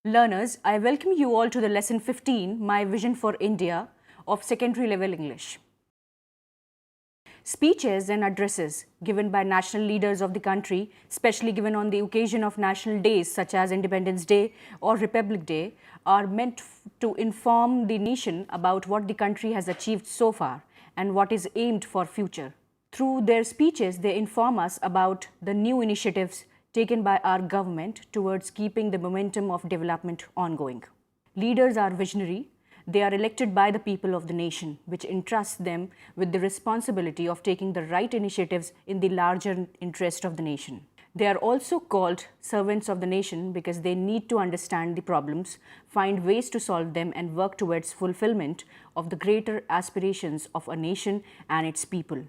Learners, I welcome you all to the lesson 15, My Vision for India of Secondary Level English. Speeches and addresses given by national leaders of the country, especially given on the occasion of national days such as Independence Day or Republic Day, are meant to inform the nation about what the country has achieved so far and what is aimed for future. Through their speeches, they inform us about the new initiatives taken by our government towards keeping the momentum of development ongoing. Leaders are visionary. They are elected by the people of the nation, which entrusts them with the responsibility of taking the right initiatives in the larger interest of the nation. They are also called servants of the nation because they need to understand the problems, find ways to solve them, and work towards fulfillment of the greater aspirations of a nation and its people.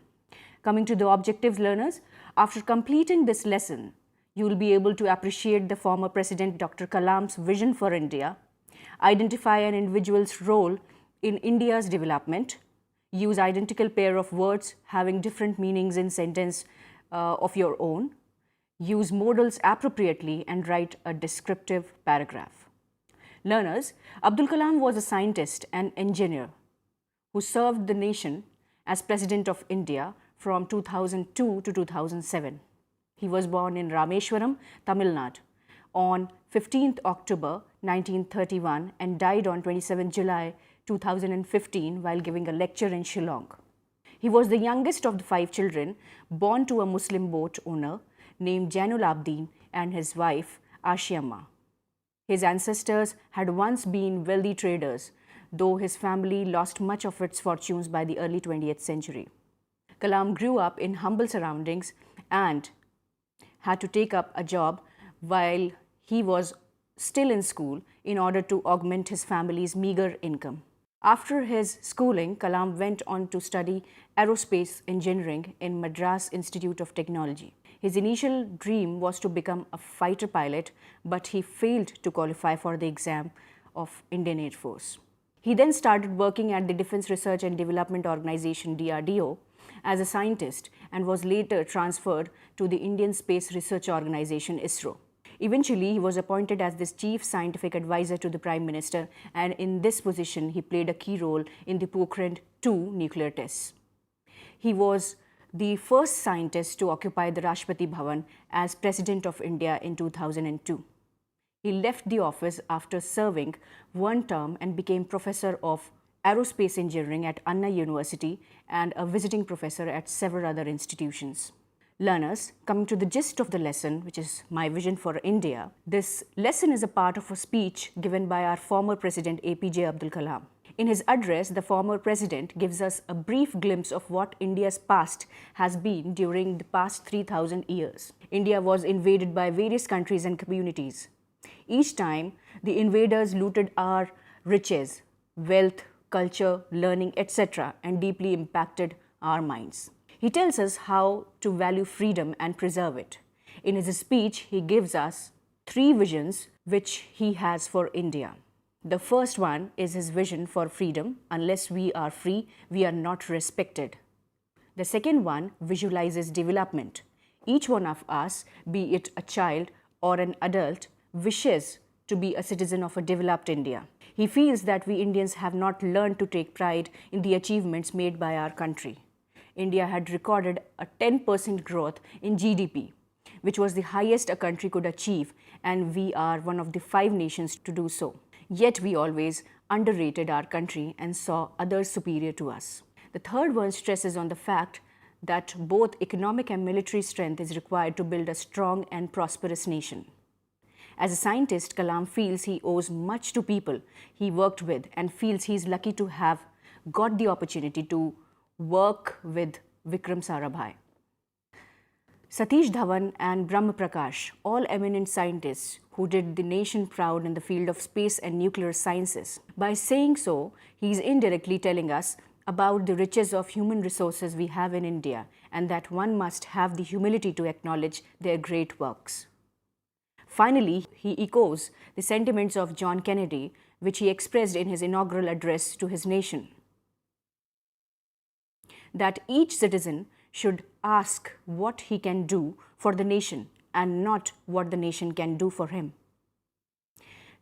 Coming to the objectives, learners, after completing this lesson, you will be able to appreciate the former President Dr. Kalam's vision for India, identify an individual's role in India's development, use identical pair of words having different meanings in sentence of your own, use modals appropriately, and write a descriptive paragraph. Learners, Abdul Kalam was a scientist and engineer who served the nation as President of India from 2002 to 2007. He was born in Rameshwaram, Tamil Nadu on 15th October 1931 and died on 27 July 2015 while giving a lecture in Shillong. He was the youngest of the 5 children born to a Muslim boat owner named Jainul Abdin and his wife Ashiamma. His ancestors had once been wealthy traders, though his family lost much of its fortunes by the early 20th century. Kalam grew up in humble surroundings and had to take up a job while he was still in school in order to augment his family's meager income. After his schooling, Kalam went on to study aerospace engineering in Madras Institute of Technology. His initial dream was to become a fighter pilot, but he failed to qualify for the exam of Indian Air Force. He then started working at the Defense Research and Development Organization (DRDO) as a scientist and was later transferred to the Indian Space Research Organization (ISRO). Eventually, he was appointed as the Chief Scientific Advisor to the Prime Minister, and in this position, he played a key role in the Pokhran-2 nuclear tests. He was the first scientist to occupy the Rashtrapati Bhavan as President of India in 2002. He left the office after serving one term and became Professor of Aerospace Engineering at Anna University and a visiting professor at several other institutions. Learners, coming to the gist of the lesson, which is My Vision for India, this lesson is a part of a speech given by our former President APJ Abdul Kalam. In his address, the former president gives us a brief glimpse of what India's past has been during the past 3,000 years. India was invaded by various countries and communities. Each time, the invaders looted our riches, wealth, culture, learning, etc., and deeply impacted our minds. He tells us how to value freedom and preserve it. In his speech, he gives us 3 visions which he has for India. The first one is his vision for freedom. Unless we are free, we are not respected. The second one visualizes development. Each one of us, be it a child or an adult, wishes to be a citizen of a developed India. He feels that we Indians have not learned to take pride in the achievements made by our country. India had recorded a 10% growth in GDP, which was the highest a country could achieve, and we are one of the 5 nations to do so. Yet we always underrated our country and saw others superior to us. The third one stresses on the fact that both economic and military strength is required to build a strong and prosperous nation. As a scientist, Kalam feels he owes much to people he worked with and feels he is lucky to have got the opportunity to work with Vikram Sarabhai. Satish Dhawan and Brahma Prakash, all eminent scientists who did the nation proud in the field of space and nuclear sciences. By saying so, he is indirectly telling us about the riches of human resources we have in India and that one must have the humility to acknowledge their great works. Finally, he echoes the sentiments of John Kennedy, which he expressed in his inaugural address to his nation, that each citizen should ask what he can do for the nation and not what the nation can do for him.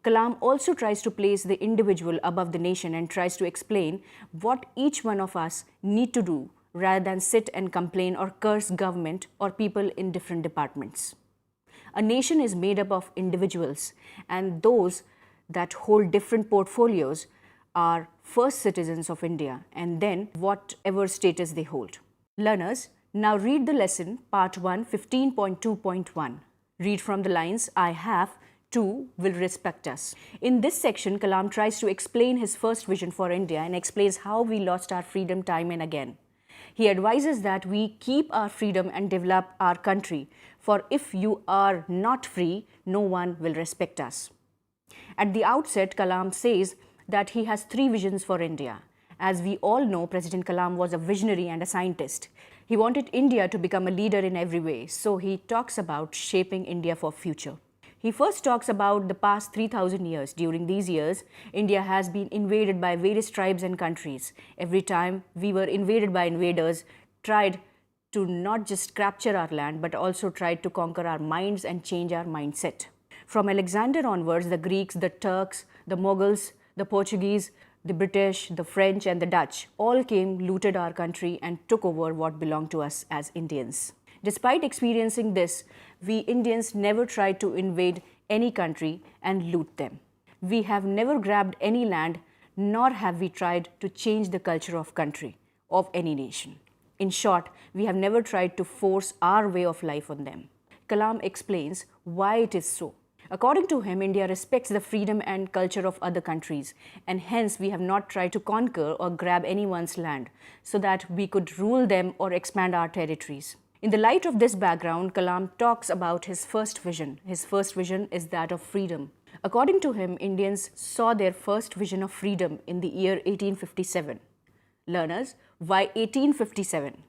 Kalam also tries to place the individual above the nation and tries to explain what each one of us need to do rather than sit and complain or curse government or people in different departments. A nation is made up of individuals, and those that hold different portfolios are first citizens of India and then whatever status they hold. Learners, now read the lesson part 1, 15.2.1. Read from the lines, I have, two will respect us. In this section, Kalam tries to explain his first vision for India and explains how we lost our freedom time and again. He advises that we keep our freedom and develop our country, for if you are not free, no one will respect us. At the outset, Kalam says that he has three visions for India. As we all know, President Kalam was a visionary and a scientist. He wanted India to become a leader in every way, so he talks about shaping India for future. He first talks about the past 3,000 years. During these years, India has been invaded by various tribes and countries. Every time we were invaded by invaders, tried to not just capture our land, but also tried to conquer our minds and change our mindset. From Alexander onwards, the Greeks, the Turks, the Mughals, the Portuguese, the British, the French and the Dutch all came, looted our country and took over what belonged to us as Indians. Despite experiencing this, we Indians never tried to invade any country and loot them. We have never grabbed any land, nor have we tried to change the culture of country, of any nation. In short, we have never tried to force our way of life on them. Kalam explains why it is so. According to him, India respects the freedom and culture of other countries, and hence we have not tried to conquer or grab anyone's land so that we could rule them or expand our territories. In the light of this background, Kalam talks about his first vision. His first vision is that of freedom. According to him, Indians saw their first vision of freedom in the year 1857. Learners, why 1857?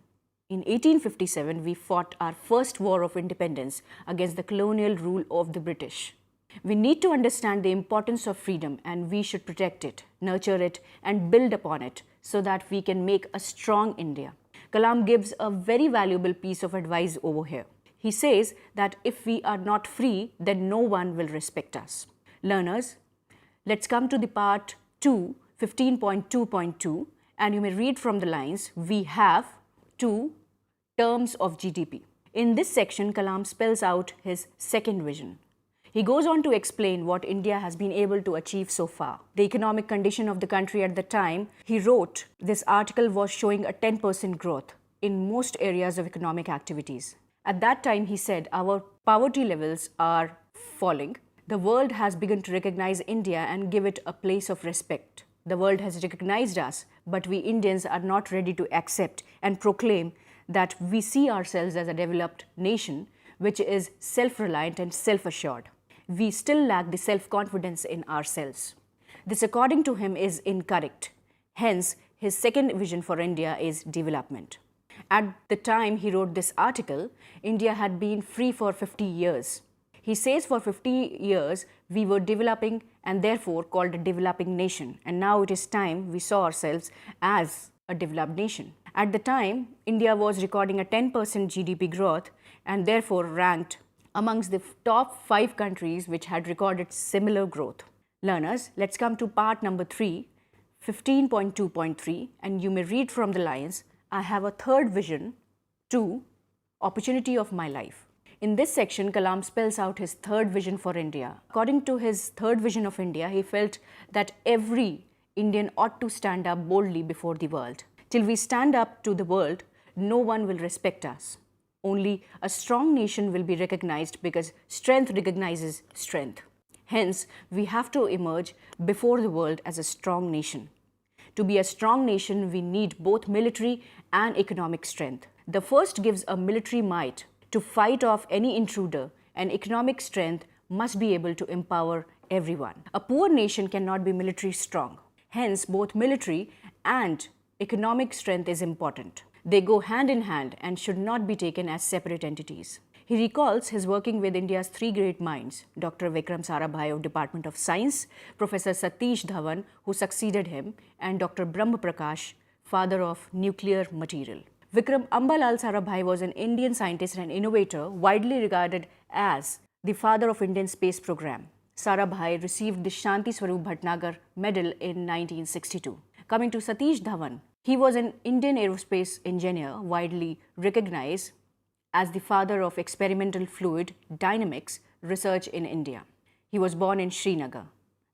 In 1857, we fought our first war of independence against the colonial rule of the British. We need to understand the importance of freedom, and we should protect it, nurture it, and build upon it so that we can make a strong India. Kalam gives a very valuable piece of advice over here. He says that if we are not free, then no one will respect us. Learners, let's come to the part 2, 15.2.2, and you may read from the lines, we have two terms of GDP. In this section, Kalam spells out his second vision. He goes on to explain what India has been able to achieve so far. The economic condition of the country at the time he wrote this article was showing a 10% growth in most areas of economic activities. At that time, he said, our poverty levels are falling. The world has begun to recognize India and give it a place of respect. The world has recognized us, but we Indians are not ready to accept and proclaim that we see ourselves as a developed nation which is self-reliant and self-assured. We still lack the self-confidence in ourselves. This, according to him, is incorrect. Hence, his second vision for India is development. At the time he wrote this article, India had been free for 50 years. He says for 50 years we were developing and therefore called a developing nation, and now it is time we saw ourselves as a developed nation. At the time, India was recording a 10% GDP growth and therefore ranked amongst the top 5 countries which had recorded similar growth. Learners, let's come to part number 3, 15.2.3, and you may read from the lines, I have a third vision, 2, opportunity of my life. In this section, Kalam spells out his third vision for India. According to his third vision of India, he felt that every Indian ought to stand up boldly before the world. Till we stand up to the world, no one will respect us. Only a strong nation will be recognized because strength recognizes strength. Hence, we have to emerge before the world as a strong nation. To be a strong nation, we need both military and economic strength. The first gives a military might to fight off any intruder, and economic strength must be able to empower everyone. A poor nation cannot be military strong. Hence, both military and economic strength is important. They go hand in hand and should not be taken as separate entities. He recalls his working with India's 3 great minds, Dr. Vikram Sarabhai of Department of Science, Professor Satish Dhawan, who succeeded him, and Dr. Brahma Prakash, father of nuclear material. Vikram Ambalal Sarabhai was an Indian scientist and innovator widely regarded as the father of Indian space program. Sarabhai received the Shanti Swarup Bhatnagar Medal in 1962. Coming to Satish Dhawan, he was an Indian aerospace engineer widely recognized as the father of experimental fluid dynamics research in India. He was born in Srinagar.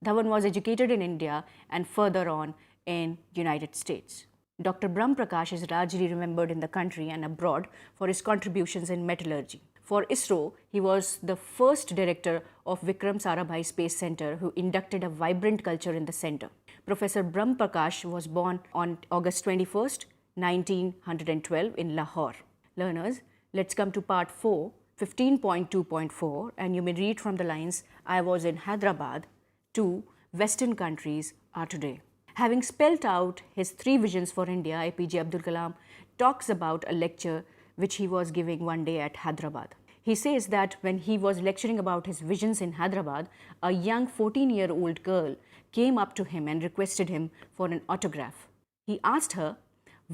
Dhawan was educated in India and further on in United States. Dr. Brahm Prakash is largely remembered in the country and abroad for his contributions in metallurgy. For ISRO, he was the first director of Vikram Sarabhai Space Center who inducted a vibrant culture in the center. Professor Brahm Prakash was born on August 21st, 1912 in Lahore. Learners, let's come to part 4, 15.2.4, and you may read from the lines, I was in Hyderabad, to Western countries are today. Having spelled out his 3 visions for India, APJ Abdul Kalam talks about a lecture which he was giving one day at Hyderabad. He says that when he was lecturing about his visions in Hyderabad, a young 14-year-old girl came up to him and requested him for an autograph. He asked her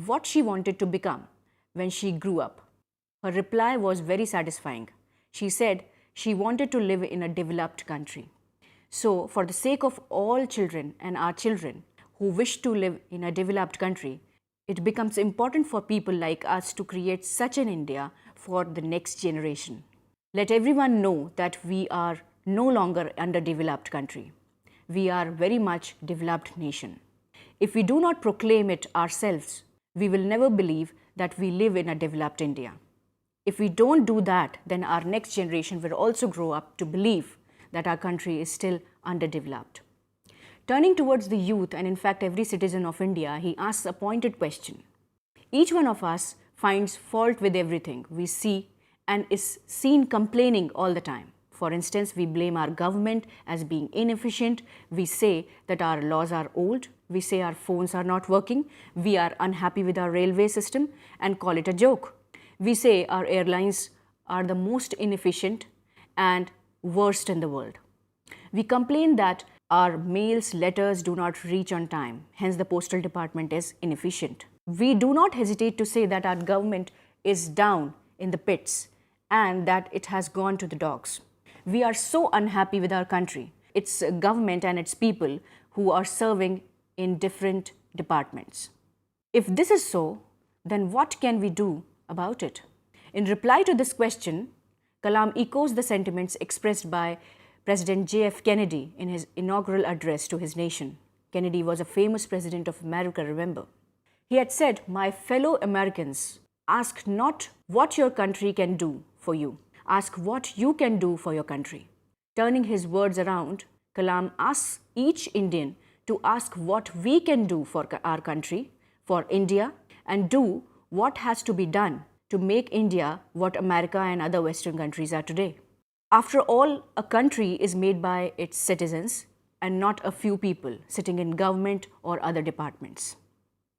what she wanted to become when she grew up. Her reply was very satisfying. She said she wanted to live in a developed country. So, for the sake of all children and our children who wish to live in a developed country, it becomes important for people like us to create such an India for the next generation. Let everyone know that we are no longer underdeveloped country. We are very much developed nation. If we do not proclaim it ourselves, we will never believe that we live in a developed India. If we don't do that, then our next generation will also grow up to believe that our country is still underdeveloped. Turning towards the youth and in fact every citizen of India, he asks a pointed question. Each one of us finds fault with everything we see and is seen complaining all the time. For instance, we blame our government as being inefficient, we say that our laws are old, we say our phones are not working, we are unhappy with our railway system and call it a joke. We say our airlines are the most inefficient and worst in the world. We complain that our mails, letters do not reach on time, hence the postal department is inefficient. We do not hesitate to say that our government is down in the pits and that it has gone to the dogs. We are so unhappy with our country, its government and its people who are serving in different departments. If this is so, then what can we do about it? In reply to this question, Kalam echoes the sentiments expressed by President J.F. Kennedy in his inaugural address to his nation. Kennedy was a famous president of America, remember. He had said, "My fellow Americans, ask not what your country can do for you. Ask what you can do for your country." Turning his words around, Kalam asks each Indian to ask what we can do for our country, for India, and do what has to be done to make India what America and other Western countries are today. After all, a country is made by its citizens and not a few people sitting in government or other departments.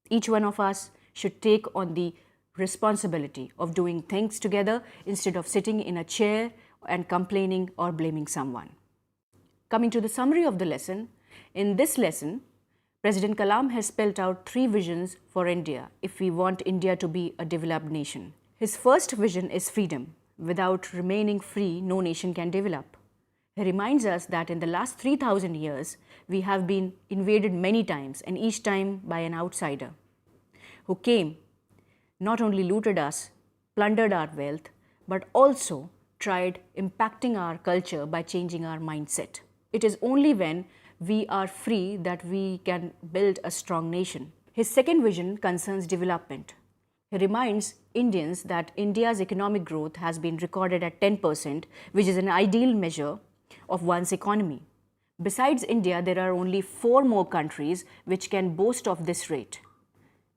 Each one of us should take on the responsibility of doing things together instead of sitting in a chair and complaining or blaming someone. Coming to the summary of the lesson, in this lesson, President Kalam has spelled out 3 visions for India if we want India to be a developed nation. His first vision is freedom. Without remaining free, no nation can develop. He reminds us that in the last 3,000 years, we have been invaded many times and each time by an outsider who came, not only looted us, plundered our wealth, but also tried impacting our culture by changing our mindset. It is only when we are free that we can build a strong nation. His second vision concerns development. He reminds Indians that India's economic growth has been recorded at 10%, which is an ideal measure of one's economy. Besides India, there are only 4 more countries which can boast of this rate.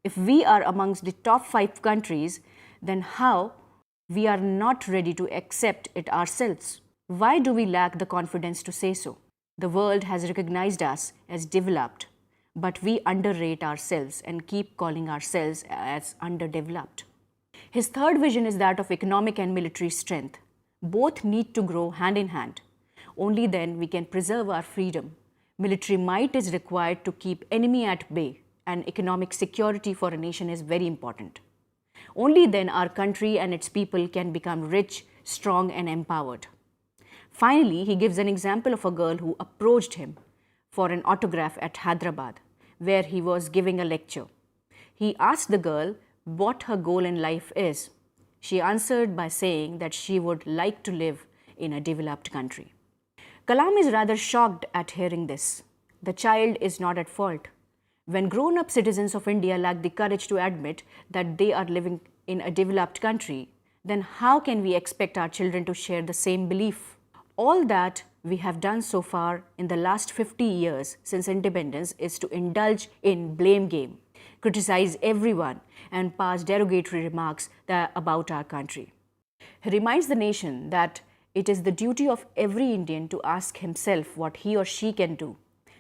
If we are amongst the top 5 countries, then how we are not ready to accept it ourselves? Why do we lack the confidence to say so? The world has recognized us as developed, but we underrate ourselves and keep calling ourselves as underdeveloped. His third vision is that of economic and military strength. Both need to grow hand in hand. Only then we can preserve our freedom. Military might is required to keep enemy at bay, and economic security for a nation is very important. Only then our country and its people can become rich, strong and empowered. Finally, he gives an example of a girl who approached him for an autograph at Hyderabad, where he was giving a lecture. He asked the girl what her goal in life is. She answered by saying that she would like to live in a developed country. Kalam is rather shocked at hearing this. The child is not at fault. When grown-up citizens of India lack the courage to admit that they are living in a developed country, then how can we expect our children to share the same belief? All that we have done so far in the last 50 years since independence is to indulge in blame game, criticize everyone, and pass derogatory remarks about our country. He reminds the nation that it is the duty of every Indian to ask himself what he or she can do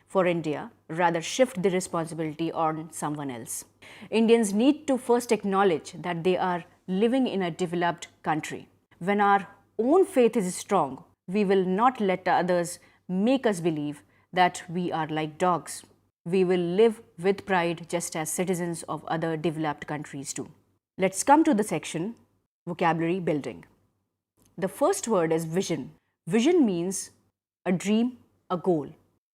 for India, rather shift the responsibility on someone else. Indians need to first acknowledge that they are living in a developed country. When our own faith is strong, we will not let others make us believe that we are like dogs. We will live with pride just as citizens of other developed countries do. Let's come to the section vocabulary building. The first word is vision. Vision means a dream, a goal.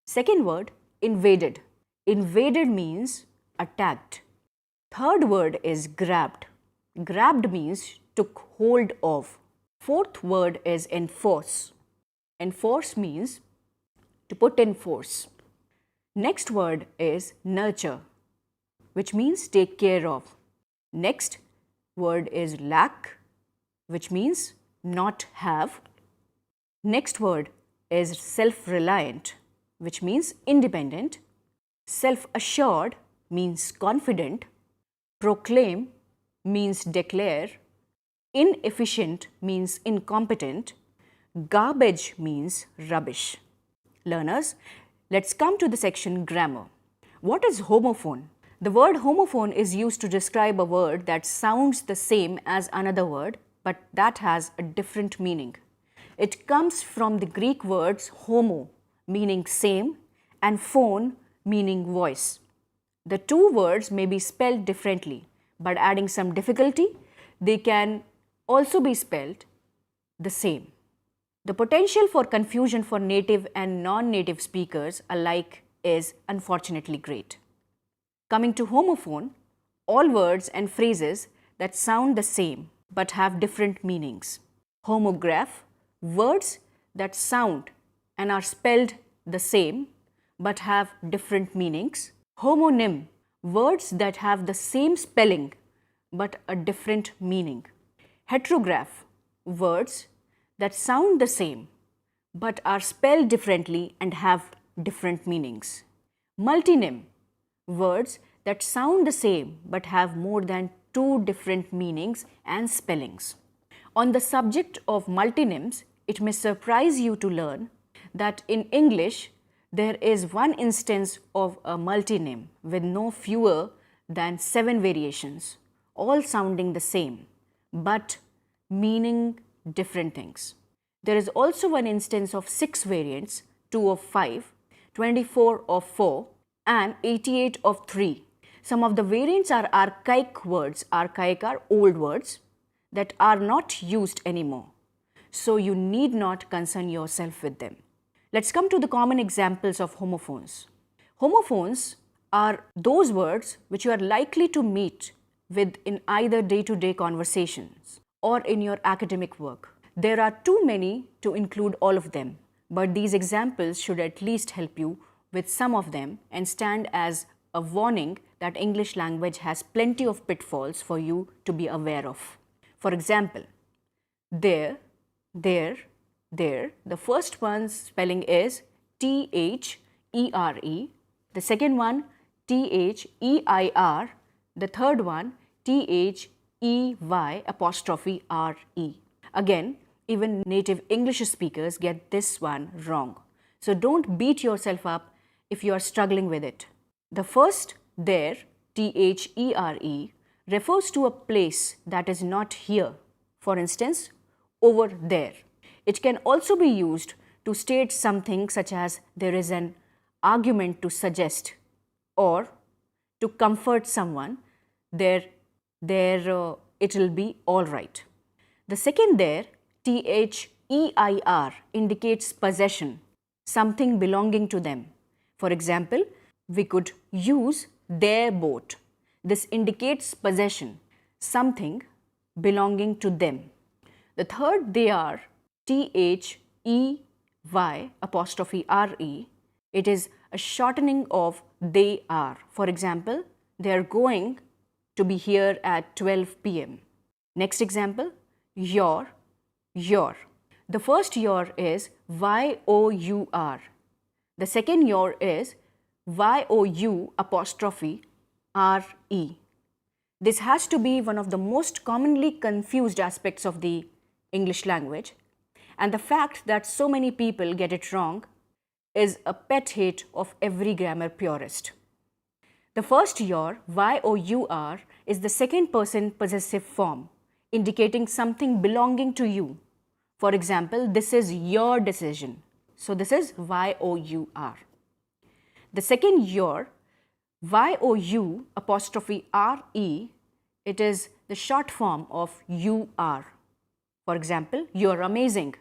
Second word, invaded. Invaded means attacked. Third word is grabbed. Grabbed means took hold of. Fourth word is enforce. Enforce means to put in force. Next word is nurture, which means take care of. Next word is lack, which means not have. Next word is self-reliant, which means independent. Self-assured means confident. Proclaim means declare. Inefficient means incompetent. Garbage means rubbish. Learners, let's come to the section grammar. What is homophone? The word homophone is used to describe a word that sounds the same as another word, but that has a different meaning. It comes from the Greek words homo, meaning same, and phone, meaning voice. The two words may be spelled differently, but adding some difficulty, they can also be spelled the same. The potential for confusion for native and non-native speakers alike is unfortunately great. Coming to homophone, all words and phrases that sound the same but have different meanings. Homograph, words that sound and are spelled the same but have different meanings. Homonym, words that have the same spelling but a different meaning. Heterograph, words that sound the same but are spelled differently and have different meanings. Multinym, words that sound the same but have more than two different meanings and spellings. On the subject of multinyms, it may surprise you to learn that in English, there is one instance of a multinym with no fewer than 7 variations, all sounding the same, but meaning different things. There is also one instance of 6 variants, 2 of 5, 24 of 4, and 88 of 3. Some of the variants are archaic words. Archaic are old words that are not used anymore. So you need not concern yourself with them. Let's come to the common examples of homophones. Homophones are those words which you are likely to meet with in either day-to-day conversations or in your academic work. There are too many to include all of them, but these examples should at least help you with some of them and stand as a warning that English language has plenty of pitfalls for you to be aware of. For example, there, there. The first one's spelling is T-H-E-R-E. The second one, T-H-E-I-R. The third one, T-H-E-Y''R-E. Again, even native English speakers get this one wrong. So don't beat yourself up if you are struggling with it. The first, there, T-H-E-R-E, refers to a place that is not here. For instance, over there. It can also be used to state something such as there is an argument to suggest or to comfort someone, it will be all right. The second there, TH EIR indicates possession, something belonging to them. For example, we could use their boat. This indicates possession, something belonging to them. The third they are, THEY apostrophe RE. It is a shortening of they are. For example, they are going to be here at 12 p.m. Next example, your. The first your is YOUR. The second your is YOU apostrophe RE. This has to be one of the most commonly confused aspects of the English language, and the fact that so many people get it wrong is a pet hate of every grammar purist. The first your, YOUR, is the second person possessive form, indicating something belonging to you. For example, this is your decision. So this is YOUR. The second your, YOU apostrophe RE, it is the short form of you are. For example, you're amazing.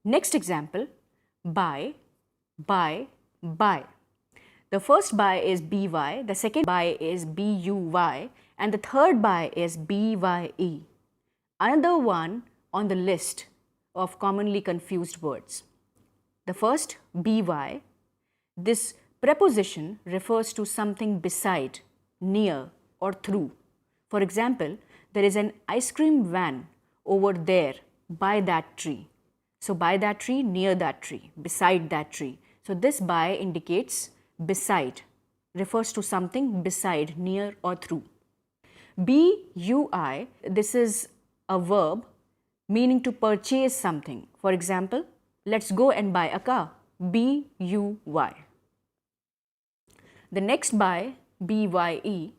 Next example, buy. The first buy is BY, the second buy is BUY, and the third buy is BYE. Another one on the list of commonly confused words. The first, BY, this preposition refers to something beside, near, or through. For example, there is an ice cream van over there by that tree. So by that tree, near that tree, beside that tree. So this by indicates beside, refers to something beside, near, or through. BUI, this is a verb meaning to purchase something. For example, let's go and buy a car. BUY. The next buy, BYE,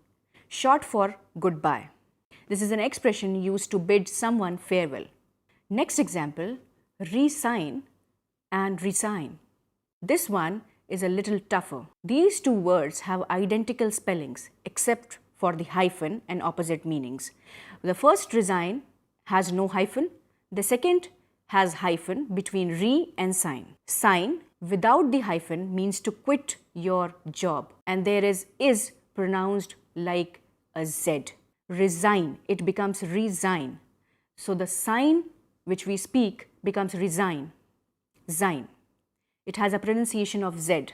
short for goodbye. This is an expression used to bid someone farewell. Next example, resign and resign. This one is a little tougher. These two words have identical spellings except for the hyphen and opposite meanings. The first, resign, has no hyphen. The second has hyphen between re and sign. Sign without the hyphen means to quit your job, and there is pronounced like a Z. Resign, it becomes resign. So the sign which we speak becomes resign, zine. It has a pronunciation of Z.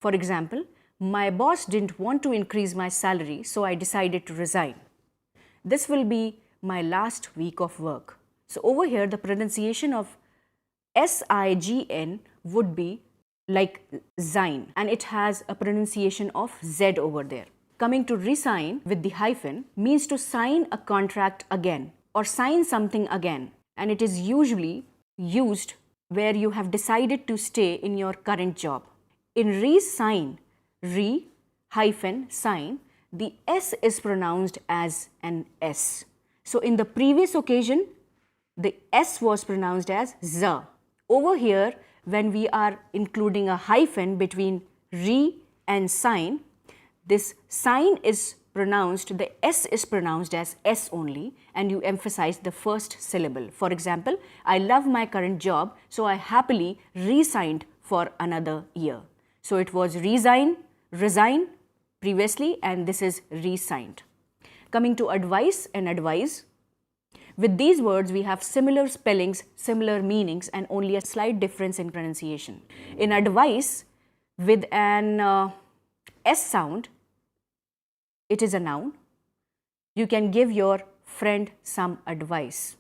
For example, my boss didn't want to increase my salary, so I decided to resign. This will be my last week of work. So over here, the pronunciation of SIGN would be like zine, and it has a pronunciation of Z over there. Coming to resign with the hyphen means to sign a contract again or sign something again, and it is usually used where you have decided to stay in your current job. In resign, re hyphen sign, the S is pronounced as an S. So in the previous occasion, the S was pronounced as Z. Over here, when we are including a hyphen between re and sign, this sign is pronounced, the S is pronounced as S only, and you emphasize the first syllable. For example, I love my current job, so I happily resigned for another year. So it was resign previously, and this is resigned. Coming to advice and advise. With these words, we have similar spellings, similar meanings, and only a slight difference in pronunciation. In advice, with an S sound, it is a noun. You can give your friend some advice.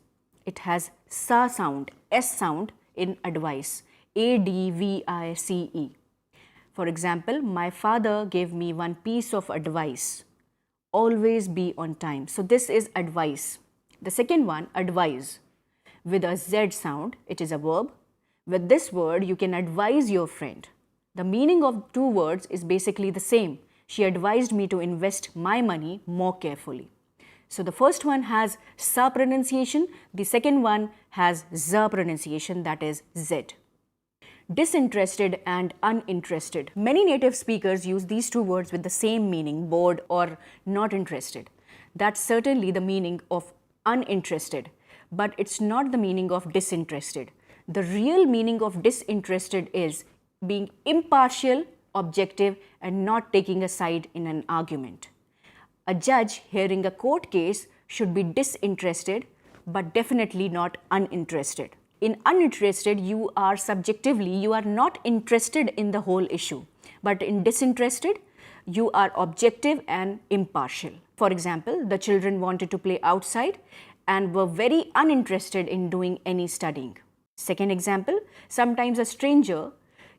It has sa sound, S sound in advice, ADVICE. For example, my father gave me one piece of advice. Always be on time. So this is advice. The second one, advise. With a Z sound, it is a verb. With this word, you can advise your friend. The meaning of two words is basically the same. She advised me to invest my money more carefully. So the first one has sa pronunciation, the second one has za pronunciation, that is Z. Disinterested and uninterested. Many native speakers use these two words with the same meaning, bored or not interested. That's certainly the meaning of uninterested. but it's not the meaning of disinterested. The real meaning of disinterested is being impartial, objective, and not taking a side in an argument. A judge hearing a court case should be disinterested, but definitely not uninterested. In uninterested, you are not interested in the whole issue. But in disinterested, you are objective and impartial. For example, the children wanted to play outside and were very uninterested in doing any studying. Second example, sometimes a stranger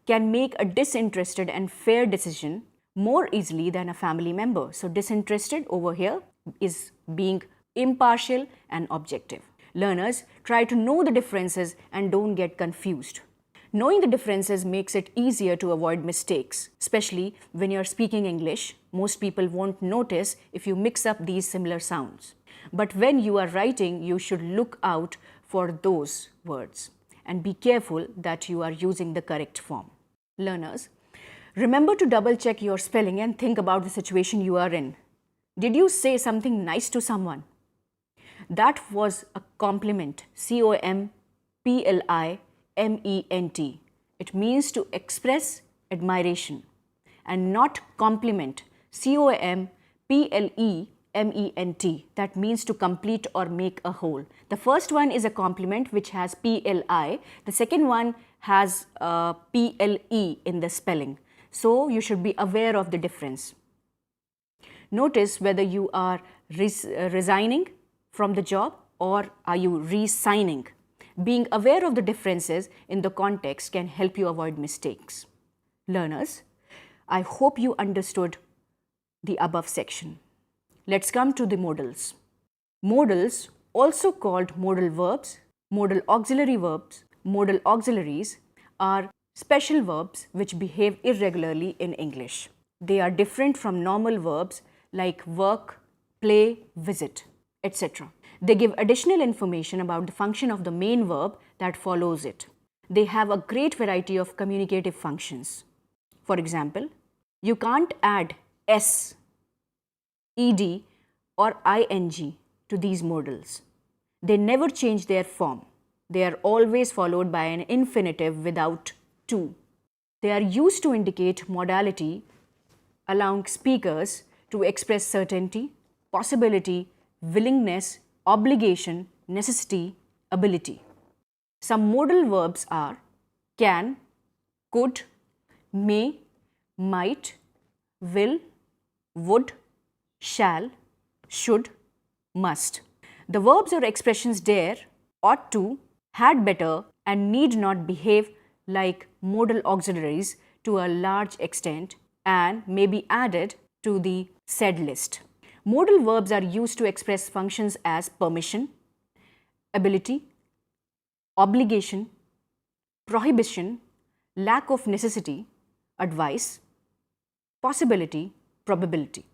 can make a disinterested and fair decision more easily than a family member. So disinterested over here is being impartial and objective. Learners, try to know the differences and don't get confused. Knowing the differences makes it easier to avoid mistakes, especially when you're speaking English. Most people won't notice if you mix up these similar sounds. But when you are writing, you should look out for those words and be careful that you are using the correct form. Learners, remember to double check your spelling and think about the situation you are in. Did you say something nice to someone? That was a compliment, compliment. It means to express admiration, and not compliment, complement. That means to complete or make a whole. The first one is a compliment which has PLI. The second one has PLE in the spelling. So you should be aware of the difference. Notice whether you are resigning from the job or are you re-signing. Being aware of the differences in the context can help you avoid mistakes. Learners, I hope you understood the above section. Let's come to the modals. Modals, also called modal verbs, modal auxiliaries, are special verbs which behave irregularly in English. They are different from normal verbs like work, play, visit, etc. They give additional information about the function of the main verb that follows it. They have a great variety of communicative functions. For example, you can't add s, ed or ing to these modals. They never change their form. They are always followed by an infinitive without to. They are used to indicate modality, allowing speakers to express certainty, possibility, willingness, obligation, necessity, ability. Some modal verbs are can, could, may, might, will, would, shall, should, must. The verbs or expressions dare, ought to, had better, and need not behave like modal auxiliaries to a large extent and may be added to the said list. Modal verbs are used to express functions as permission, ability, obligation, prohibition, lack of necessity, advice, possibility, probability.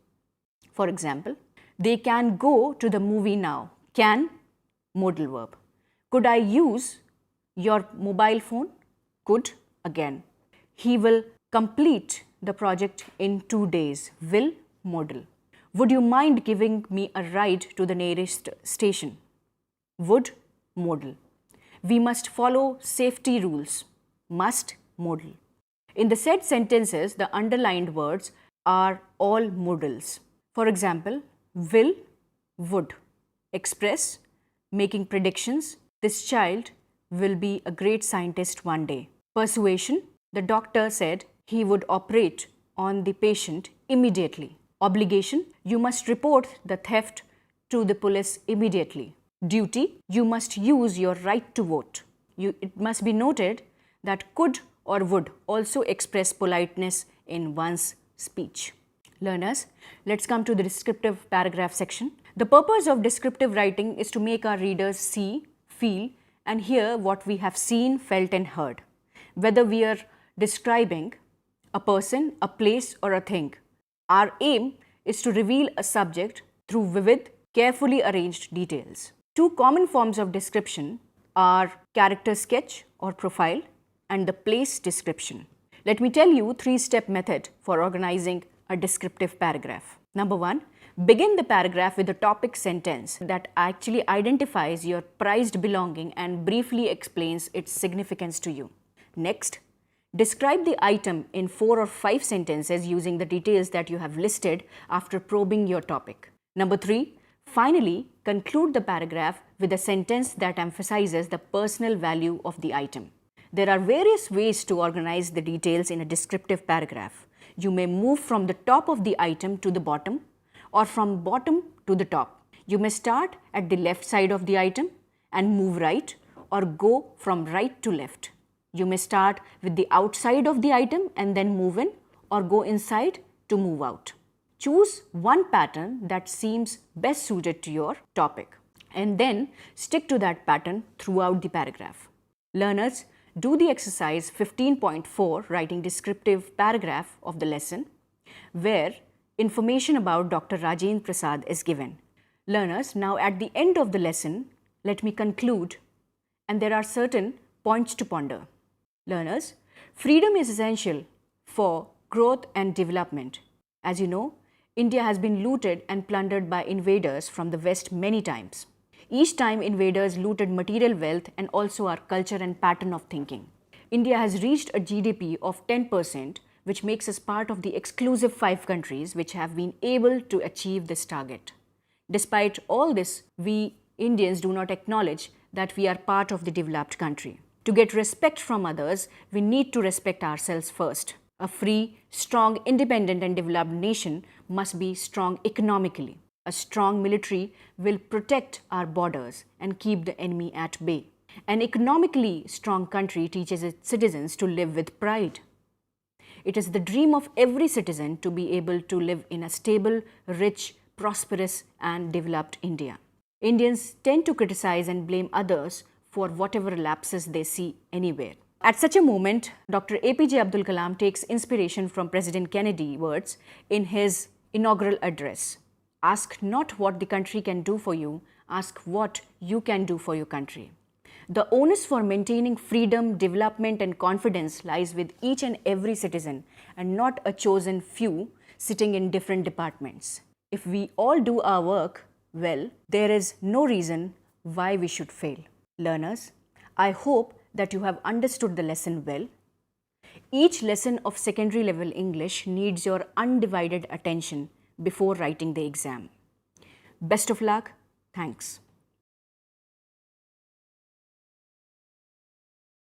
For example, they can go to the movie now. Can, modal verb. Could I use your mobile phone? Could, again. He will complete the project in 2 days. Will, modal. Would you mind giving me a ride to the nearest station? Would, modal. We must follow safety rules. Must, modal. In the said sentences, the underlined words are all modals. For example, will, would. Express, making predictions. This child will be a great scientist one day. Persuasion, the doctor said he would operate on the patient immediately. Obligation, you must report the theft to the police immediately. Duty, you must use your right to vote. It must be noted that could or would also express politeness in one's speech. Learners, let's come to the descriptive paragraph section. The purpose of descriptive writing is to make our readers see, feel, and hear what we have seen, felt, and heard. Whether we are describing a person, a place, or a thing, our aim is to reveal a subject through vivid, carefully arranged details. Two common forms of description are character sketch or profile and the place description. Let me tell you 3-step method for organizing a descriptive paragraph. Number 1, Begin the paragraph with a topic sentence that actually identifies your prized belonging and briefly explains its significance to you. Next, describe the item in 4 or 5 sentences using the details that you have listed after probing your topic. Number 3, finally, conclude the paragraph with a sentence that emphasizes the personal value of the item. There are various ways to organize the details in a descriptive paragraph. You may move from the top of the item to the bottom, or from bottom to the top. You may start at the left side of the item and move right, or go from right to left. You may start with the outside of the item and then move in, or go inside to move out. Choose one pattern that seems best suited to your topic and then stick to that pattern throughout the paragraph. Learners, do the exercise 15.4 writing descriptive paragraph of the lesson where information about Dr. Rajendra Prasad is given. Learners, now at the end of the lesson, let me conclude, and there are certain points to ponder. Learners, freedom is essential for growth and development. As you know, India has been looted and plundered by invaders from the West many times. Each time invaders looted material wealth and also our culture and pattern of thinking. India has reached a GDP of 10%, which makes us part of the exclusive 5 countries which have been able to achieve this target. Despite all this, we Indians do not acknowledge that we are part of the developed country. To get respect from others, we need to respect ourselves first. A free, strong, independent and developed nation must be strong economically. A strong military will protect our borders and keep the enemy at bay. An economically strong country teaches its citizens to live with pride. It is the dream of every citizen to be able to live in a stable, rich, prosperous and developed India. Indians tend to criticize and blame others for whatever lapses they see anywhere. At such a moment, Dr. APJ Abdul Kalam takes inspiration from President Kennedy's words in his inaugural address. Ask not what the country can do for you, ask what you can do for your country. The onus for maintaining freedom, development and confidence lies with each and every citizen and not a chosen few sitting in different departments. If we all do our work well, there is no reason why we should fail. Learners, I hope that you have understood the lesson well. Each lesson of secondary level English needs your undivided attention before writing the exam. Best of luck. Thanks.